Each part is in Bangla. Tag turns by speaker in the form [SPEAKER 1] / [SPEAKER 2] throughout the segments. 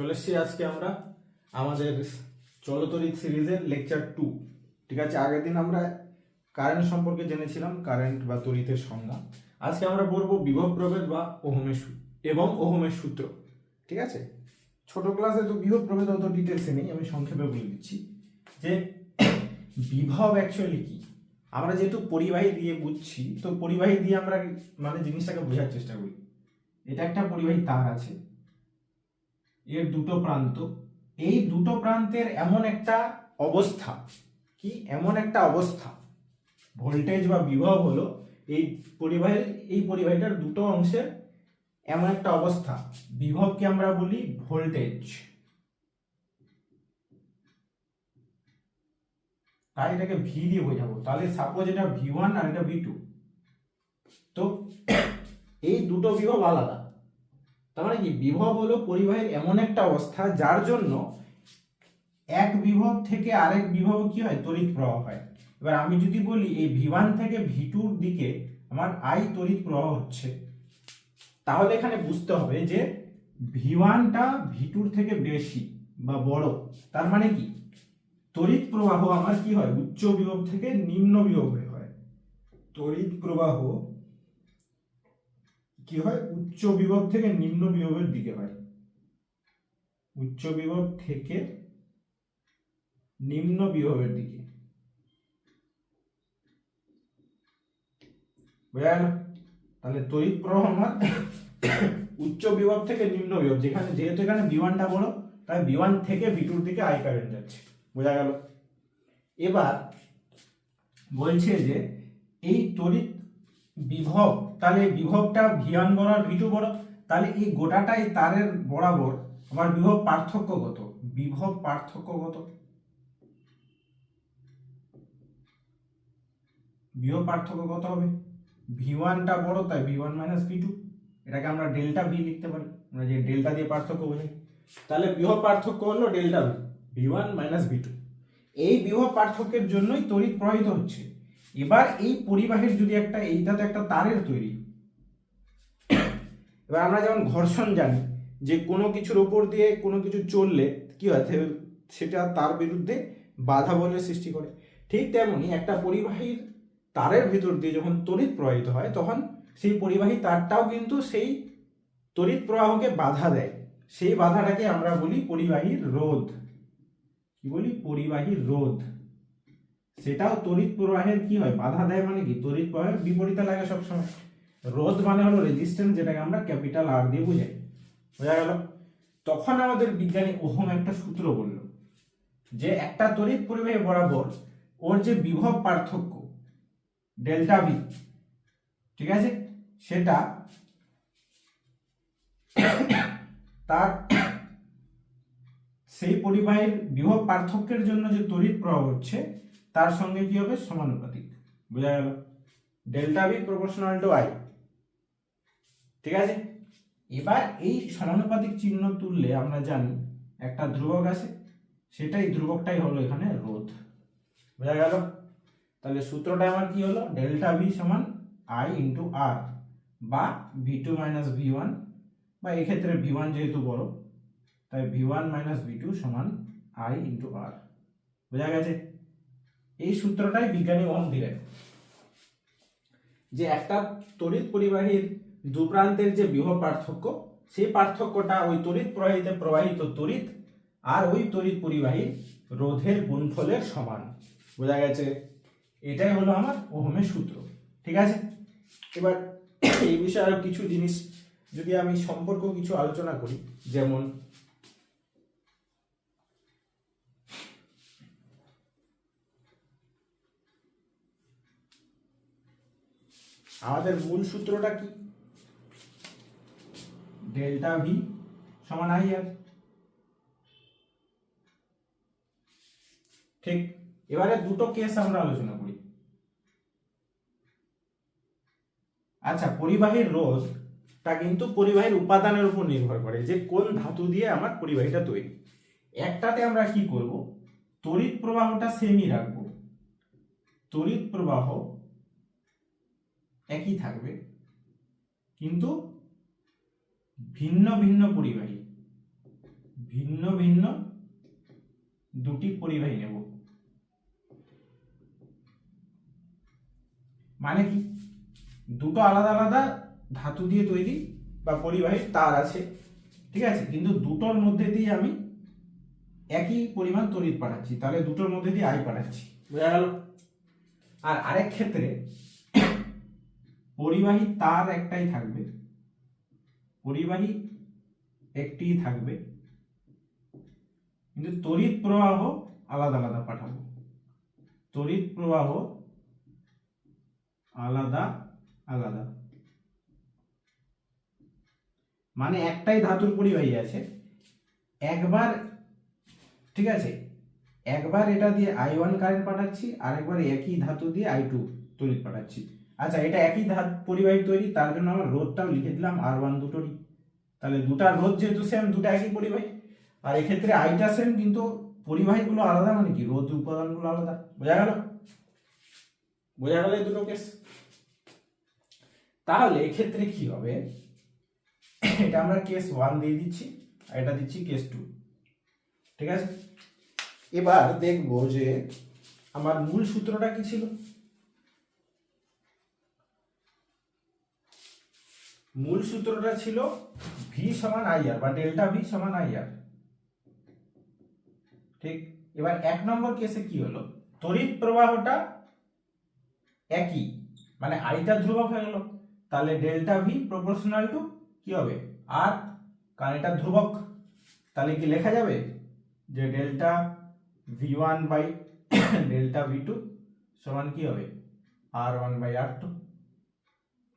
[SPEAKER 1] চলে এসেছি আজকে আমরা আমাদের চলতরিৎ সিরিজের লেকচার 2। ঠিক আছে, আগের দিন আমরা কারেন্ট সম্পর্কে জেনেছিলাম, কারেন্ট বা তড়িতের সংজ্ঞা। আজকে আমরা পড়বো বিভব প্রভেদ বা ওহমের সূত্র। ঠিক আছে, ছোট ক্লাসে তো বিভব প্রভেদ অত ডিটেলসে নেই, আমি সংক্ষেপে বলে দিচ্ছি যে বিভব অ্যাকচুয়ালি কি। আমরা যেহেতু পরিবাহী দিয়ে বুঝছি, তো পরিবাহী দিয়ে আমরা মানে জিনিসটাকে বোঝার চেষ্টা করি। এটা একটা পরিবাহী তার আছে, এর দুটো প্রান্ত, এই দুটো প্রান্তের এমন একটা অবস্থা, কি এমন একটা অবস্থা, ভোল্টেজ বা বিভব হলো এই পরিবাহীটার দুটো অংশের এমন একটা অবস্থা। বিভবকে আমরা বলি ভোল্টেজ, তাই এটাকে ভি দিয়ে বোঝাবো। তাহলে সাপোজ এটা V1 আর এটা V2, তো এই দুটো বিভব আলাদা। তার মানে কি, বিভব হলো পরিবাহীর এমন একটা অবস্থা যার জন্য এক বিভব থেকে আরেক বিভব কি হয়, তড়িৎ প্রবাহ হয়। এবার আমি যদি বলি এই V1 থেকে V2 এর দিকে আমার I তড়িৎ প্রবাহ হচ্ছে, তাহলে এখানে বুঝতে হবে যে V1টা V2 এর থেকে বেশি বা বড়। তার মানে কি, তড়িৎ প্রবাহ আমার কি হয়, উচ্চ বিভব থেকে নিম্ন বিভবে হয়। তড়িৎ প্রবাহ কি হয়, উচ্চ বিভব থেকে নিম্ন বিভবের দিকে হয়। উচ্চ বিভব থেকে নিম্ন বিভবের দিকে, বোঝা গেল? তাহলে তড়িৎ প্রবাহ আমার উচ্চ বিভব থেকে নিম্ন বিভব, যেহেতু এখানে V1টা বড়, তাই V1 থেকে V2 এর দিকে I কারেন্ট যাচ্ছে। বোঝা গেল? এবার বলছে যে এই তড়িৎ বিভব, তাহলে বিভবটা V1 বড় আর V2 বড়, তাহলে এই গোটাটাই তারের বরাবর আমার বিভব পার্থক্য কত? বিভব পার্থক্য কত? বিভব পার্থক্য কত হবে? V1টা বড়, তাই V1 মাইনাস V2, এটাকে আমরা ডেল্টা ভি লিখতে পারি, আমরা যে ডেল্টা দিয়ে পার্থক্য বোঝাই। তাহলে বিভব পার্থক্য হলো delta V, V1 minus V2। এই বিভব পার্থক্যের জন্যই তড়িৎ প্রবাহিত হচ্ছে। এবার এই পরিবাহের যদি এইটা তো একটা তারের তৈরি। এবার আমরা যেমন ঘর্ষণ জানি, যে কোনো কিছুর উপর দিয়ে কোনো কিছু চললে কি হয়, সেটা তার বিরুদ্ধে বাধা বলের সৃষ্টি করে। ঠিক তেমনি একটা পরিবাহীর তারের ভিতর দিয়ে যখন তড়িৎ প্রবাহিত হয়, তখন সেই পরিবাহী তারটাও কিন্তু সেই তড়িৎ প্রবাহকে বাধা দেয়। সেই বাধাটাকে আমরা বলি পরিবাহীর রোধ। কি বলি? পরিবাহীর রোধ। সেটাও তড়িৎ প্রবাহের কি হয়, বাধা দেয়। মানে কি, তড়িৎ প্রবাহের বিপরীতে লাগে সবসময়। রোধ মানে হলো রেজিস্ট্যান্স, যেটাকে আমরা ক্যাপিটাল আর দিয়ে বুঝাই। বোঝা গেল? তখন আমাদের বিজ্ঞানী ওহম একটা সূত্র বলল যে একটা তড়িৎ পরিবাহী বরাবর ওর যে বিভব পার্থক্য ডেল্টা ভি, ঠিক আছে, সেটা তার সেই পরিবাহীর বিভব পার্থক্যের জন্য যে তড়িৎ প্রবাহ হচ্ছে তার সঙ্গে কি হবে, সমানুপাতিক। বোঝা গেল? Delta V proportional to I. ঠিক আছে, এবার এই সমানুপাতিক চিহ্ন তুললে আমরা জানি একটা ধ্রুবক আছে, সেটাই ধ্রুবকটাই হলো এখানে রোধ। বোঝা গেল? তাহলে সূত্রটা আমার কি হলো, ডেল্টা ভি সমান আই ইন্টু আর, বা V2 মাইনাস V1, বা এক্ষেত্রে V1 যেহেতু বড়, তাই V1 মাইনাস V2 সমান I ইন্টু আর। বোঝা গেছে? এই সূত্রটাই বিজ্ঞানী ওহম দিলেন, যে একটা তড়িৎ পরিবাহীর দু প্রান্তের যে বিভব পার্থক্য, সেই পার্থক্যটা ওই তড়িৎ প্রবাহিতে প্রবাহিত তড়িৎ আর ওই তড়িৎ পরিবাহীর রোধের গুণফলের সমান। বোঝা গেছে? এটাই হলো আমার ওহমের সূত্র। ঠিক আছে, এবার এই বিষয়ে আরো কিছু জিনিস যদি আমি সম্পর্ক কিছু আলোচনা করি, যেমন আমাদের মূল সূত্রটা কি, ডেল্টা ভি সমান আই আর। ঠিক, এবারে দুটো কেস আমরা আলোচনা করি। আচ্ছা, পরিবাহীর রোধটা কিন্তু পরিবাহীর উপাদানের উপর নির্ভর করে, যে কোন ধাতু দিয়ে আমার পরিবাহীটা তৈরি। একটাতে আমরা কি করব, তড়িৎ প্রবাহটা সেমই রাখবো, তড়িৎ প্রবাহ একই থাকবে, কিন্তু ভিন্ন ভিন্ন পরিবাহী, ভিন্ন ভিন্ন দুটি পরিবাহী নেব। মানে কি, দুটো আলাদা আলাদা ধাতু দিয়ে তৈরি বা পরিবাহী তার আছে, ঠিক আছে, কিন্তু দুটোর মধ্যে দিয়ে আমি একই পরিমাণ তড়িৎ পাঠাচ্ছি, তাহলে দুটোর মধ্যে দিয়ে আই পাঠাচ্ছি, বোঝা গেল। আর আরেক ক্ষেত্রে পরিবাহী তার একটাই থাকবে, পরিবাহী একটিই থাকবে, কিন্তু তড়িৎ প্রবাহ আলাদা আলাদা পাঠাবো, তড়িৎ প্রবাহ আলাদা আলাদা। মানে একটাই ধাতুর পরিবাহী আছে, একবার, ঠিক আছে, একবার এটা দিয়ে I1 কারেন্ট পাঠাচ্ছি, আরেকবার একই ধাতু দিয়ে I2 তড়িৎ পাঠাচ্ছি। আচ্ছা, এটা একই পরিবাহী তৈরি, তার জন্য আমার রোধটাও লিখে দিলাম R1 দুটোরই, তাহলে দুটার রোধ যেহেতু সেম, দুটা একই পরিবাহী। আর এক্ষেত্রে আইটা সেম, কিন্তু পরিবাহীগুলো আলাদা, মানে কি রোধ উপাদানগুলো আলাদা, বোঝা গেল? বোঝা গেল এই দুটো কেস। তাহলে এক্ষেত্রে কি হবে, এটা আমরা কেস 1 দিয়ে দিচ্ছি, আর এটা দিচ্ছি কেস 2, ঠিক আছে। এবার দেখবো যে আমার মূল সূত্রটা কি ছিল। মূল সূত্রটা ছিল ভি সমান আইআর বা ডেল্টা ভি সমান আইআর, ঠিক। এবার 1 নম্বর কেসে কি হলো, তড়িৎ প্রবাহটা একই, মানে আইটা ধ্রুবক হয়ে গেল, তাহলে ডেল্টা ভি প্রপোর্শনাল টু কি হবে আর, কারণ এটা ধ্রুবক, তাহলে কি লেখা যাবে যে delta V1 by delta V2 সমান কি হবে R1 বাই R2,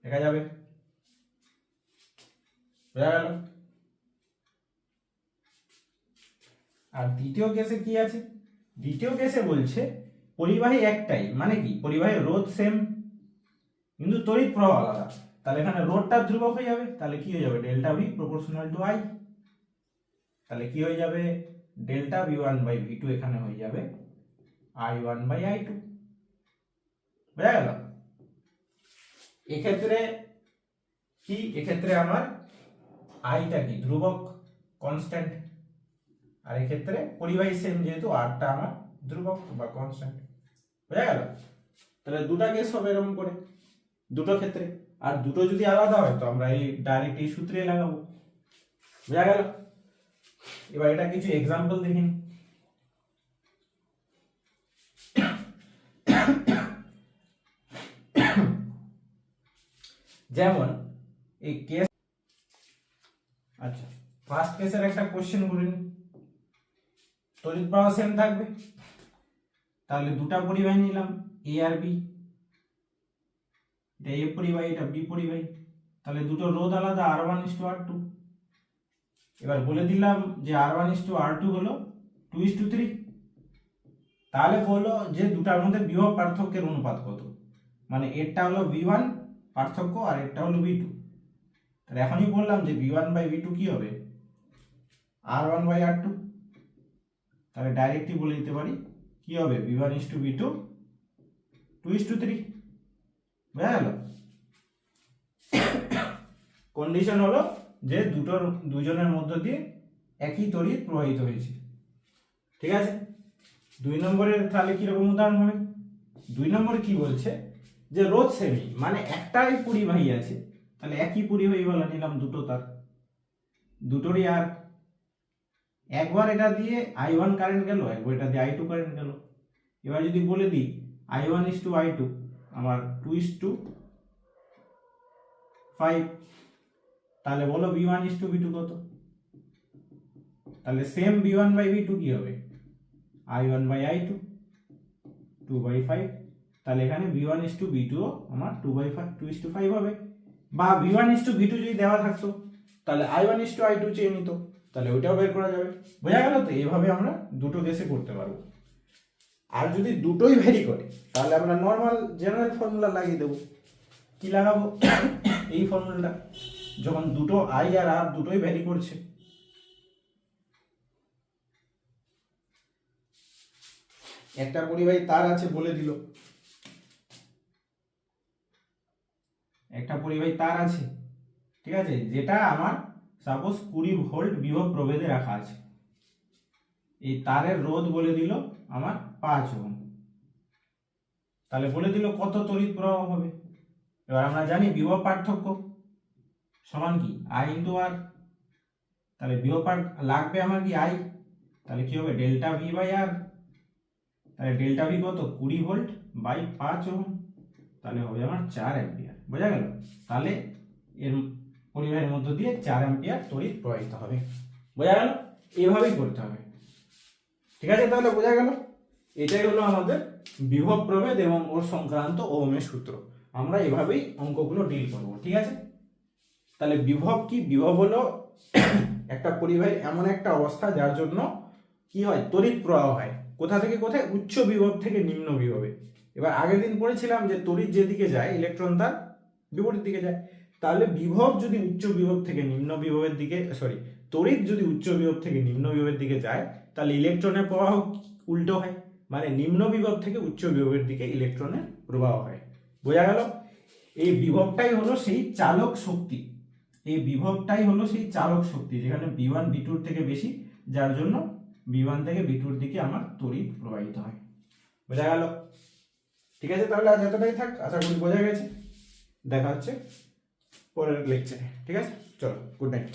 [SPEAKER 1] লেখা যাবে, বোঝা গেল। আর দ্বিতীয় কেসে কি আছে, দ্বিতীয় কেসে বলছে পরিবাহী একটাই, মানে কি পরিবাহীর রোধ সেম কিন্তু তড়িৎ প্রবাহ আলাদা, তাহলে এখানে রোধটা ধ্রুবক হয়ে যাবে, তাহলে কি হয়ে যাবে delta V proportional to I, তাহলে কি হয়ে যাবে ডেল্টা V1 বাই V2 এখানে হয়ে যাবে I1 বাই I2, বোঝা গেল। এক্ষেত্রে কি, এক্ষেত্রে আমার আইটা কি ধ্রুবক কনস্ট্যান্ট, আর এক্ষেত্রে পরিবাহী সেম যেহেতু আরটা আমার ধ্রুবক বা কনস্ট্যান্ট, বোঝা গেল। তাহলে দুটা কেস হবে এরকম করে দুটো ক্ষেত্রে, আর দুটো যদি আলাদা হয় তো আমরা এই ডাইরেক্ট এই সূত্রে লাগাবো, বোঝা গেল। এবার এটা কিছু এক্সাম্পল দেখিন। যেমন এই কেস, আচ্ছা ফার্স্ট কেসের একটা কোশ্চেন করে নিন, তড়িৎ প্রবাহ সেম থাকবে, তাহলে দুটা পরিবাহী নিলাম এ আর বি, এটা এ পরিবাহী এটা বি পরিবাহী, তাহলে দুটো রোধ আলাদা R1:R2। এবার বলে দিলাম যে R1:R2 হলো 2:3, তাহলে বললো যে দুটার মধ্যে বিভব পার্থক্যের অনুপাত কত, মানে এরটা হলো V1 পার্থক্য আর এরটা হলো V2, তাহলে এখনই বললাম যে V1 বাই V2 কি হবে R1 বাই R2, তাহলে ডাইরেক্টলি বলে দিতে পারি কি হবে V1:V2 2:3, বুঝা গেল। কন্ডিশন হলো যে দুজনের মধ্য দিয়ে একই তড়িৎ প্রবাহিত হয়েছে, ঠিক আছে। 2 নম্বরের তাহলে কিরকম উদাহরণ হবে, 2 নম্বরে কি বলছে যে রোধ সেমি, মানে একটাই পরিবাহী আছে, তাহলে একই পরিবাহী বলা নিলাম দুটো তার, দুটোরই আর, একবার এটা দিয়ে I1 কারেন্ট গেল, একবার এটা দিয়ে I2 কারেন্ট গেল। এবার যদি বলে দিই I1:I2 আমার 2:5, তাহলে বলো V1:V2 কত, তাহলে সেম V1 বাই V2 কি হবে I1 বাই I2 2/5, তাহলে এখানে V1:V2 আমার 2/5 হবে, বা V1:V2 যদি দেওয়া থাকতো তাহলে I1:I2 চেয়ে নিত, তাহলে ওইটাও বের করা যাবে, বোঝা গেল। তো এইভাবে আমরা দুটো কেসে করতে পারবো। আর যদি দুটোই ভ্যারি করে তাহলে আমরা নর্মাল জেনারেল ফর্মুলা লাগিয়ে দেবো। কি লাগাবো এই ফর্মুলাটা, যখন দুটো আই আর আর দুটোই ভ্যারি করছে, একটা পরিবাহী তার আছে বলে দিল, একটা পরিবাহী তার আছে, ঠিক আছে, যেটা আমার সাপোজ 20 ভোল্ট বিভব প্রভেদে রাখা আছে, এই তারের রোধ বলে দিল আমার 5 ওহম। তাহলে বলে দিল কত তড়িৎ প্রবাহ হবে। এবার আমরা জানি বিভব পার্থক্য সমান কি I ইন্টু আর। তাহলে বিভব লাগবে আমার কি I, তাহলে কি হবে ডেল্টা ভি বাই আর। তাহলে ডেল্টা ভি কত 20 ভোল্ট বাই 5 ওহম, তাহলে হবে আমার 4 অ্যাম্পিয়ার। বোঝা গেল? তাহলে এর পরিবাহের মধ্য দিয়ে 4 অ্যাম্পিয়ার তড়িৎ প্রবাহিত হবে। বোঝা গেল? এইভাবেই করতে হবে। ঠিক আছে, তাহলে বোঝা গেল। এটাই হলো আমাদের বিভব প্রভেদ এবং ওর সংক্রান্ত ওহমের সূত্র। আমরা এভাবেই অঙ্কগুলো ডিল করব। ঠিক আছে, তাহলে বিভব কি? বিভব হলো একটা পরিবাহীর এমন একটা অবস্থা যার জন্য কি হয় তড়িৎ প্রবাহ হয়। কোথা থেকে কোথায়? উচ্চ বিভব থেকে নিম্ন বিভবে। এবার আগের দিন পড়েছিলাম যে তড়িৎ যেদিকে যায় ইলেকট্রন তার বিপরীত দিকে যায়। তাহলে বিভব যদি উচ্চ বিভব থেকে নিম্ন বিভবের দিকে, তড়িৎ যদি উচ্চ বিভব থেকে নিম্ন বিভবের দিকে যায়, তাহলে ইলেকট্রনের প্রবাহ উল্টো হয়, মানে নিম্ন বিভব থেকে উচ্চ বিভবের দিকে ইলেকট্রনের প্রবাহ হয়। বোঝা গেল? এই বিভবটাই হলো সেই চালক শক্তি। এই বিভবটাই হলো সেই চালক শক্তি যেখানে V1 V2 থেকে বেশি, যার জন্য V1 থেকে V2 দিকে আমার তড়িৎ প্রবাহিত হয়। বোঝা গেল? ঠিক আছে, তাহলে আজ এতটাই থাক। আশা করি বোঝা গেছে। দেখা হচ্ছে পরের লেকচারে। ঠিক আছে, চলো, গুড নাইট।